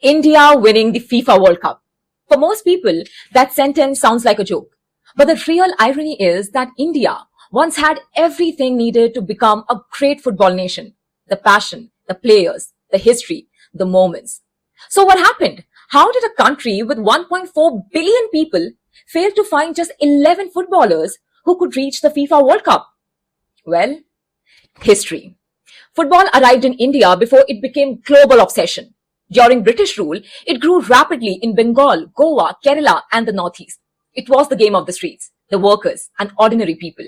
India winning the FIFA World Cup. For most people, that sentence sounds like a joke. But the real irony is that India once had everything needed to become a great football nation. The passion, the players, the history, the moments. So what happened? How did a country with 1.4 billion people fail to find just 11 footballers who could reach the FIFA World Cup? Well, history. Football arrived in India before it became global obsession. During British rule, it grew rapidly in Bengal, Goa, Kerala, and the Northeast. It was the game of the streets, the workers, and ordinary people.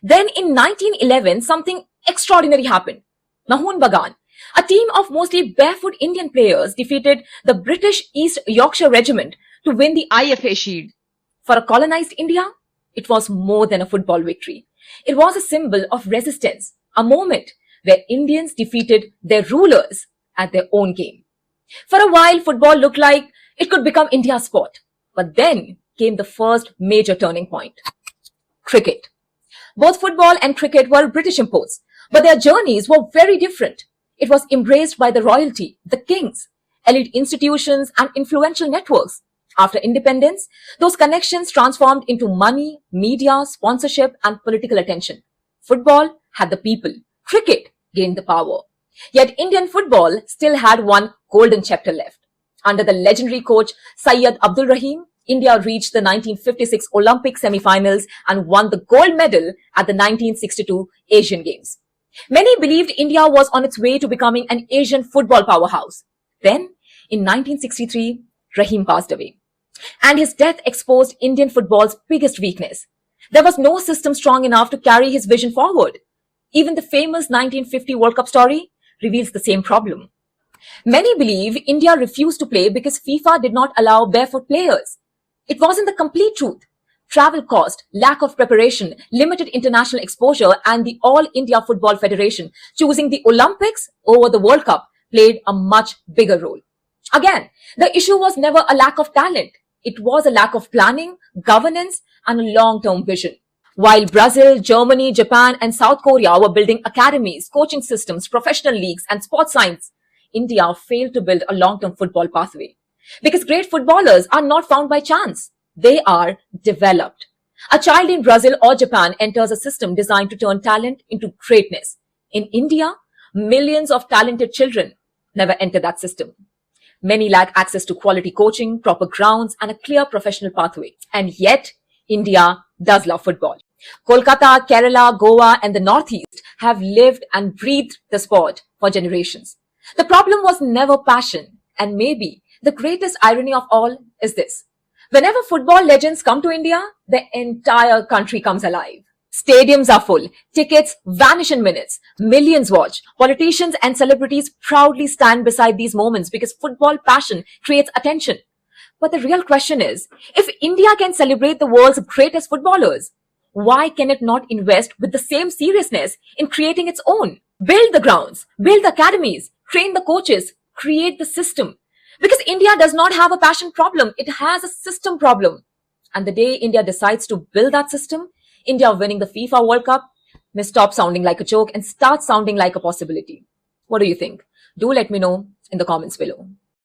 Then in 1911, something extraordinary happened. Mohun Bagan, a team of mostly barefoot Indian players, defeated the British East Yorkshire Regiment to win the IFA Shield. For a colonized India, it was more than a football victory. It was a symbol of resistance, a moment where Indians defeated their rulers at their own game. For a while, football looked like it could become India's sport. But then came the first major turning point. Cricket. Both football and cricket were British imports, but their journeys were very different. It was embraced by the royalty, the kings, elite institutions, and influential networks. After independence, those connections transformed into money, media, sponsorship, and political attention. Football had the people. Cricket gained the power. Yet Indian football still had one golden chapter left. Under the legendary coach Syed Abdul Rahim, India reached the 1956 Olympic semi-finals and won the gold medal at the 1962 Asian Games. Many believed India was on its way to becoming an Asian football powerhouse. Then, in 1963, Rahim passed away. And his death exposed Indian football's biggest weakness. There was no system strong enough to carry his vision forward. Even the famous 1950 World Cup story reveals the same problem. Many believe India refused to play because FIFA did not allow barefoot players. It wasn't the complete truth. Travel cost, lack of preparation, limited international exposure, and the All India Football Federation choosing the Olympics over the World Cup played a much bigger role. Again, the issue was never a lack of talent. It was a lack of planning, governance, and a long-term vision. While Brazil, Germany, Japan, and South Korea were building academies, coaching systems, professional leagues, and sports science, India failed to build a long-term football pathway. Because great footballers are not found by chance. They are developed. A child in Brazil or Japan enters a system designed to turn talent into greatness. In India, millions of talented children never enter that system. Many lack access to quality coaching, proper grounds, and a clear professional pathway. And yet, India does love football. Kolkata, Kerala, Goa, and the Northeast have lived and breathed the sport for generations. The problem was never passion, and maybe the greatest irony of all is this. Whenever football legends come to India, the entire country comes alive. Stadiums are full, tickets vanish in minutes, millions watch, politicians and celebrities proudly stand beside these moments because football passion creates attention. But the real question is, if India can celebrate the world's greatest footballers, why can it not invest with the same seriousness in creating its own? Build the grounds, build the academies, train the coaches, create the system. Because India does not have a passion problem, it has a system problem. And the day India decides to build that system, India winning the FIFA World Cup may stop sounding like a joke and start sounding like a possibility. What do you think? Do let me know in the comments below.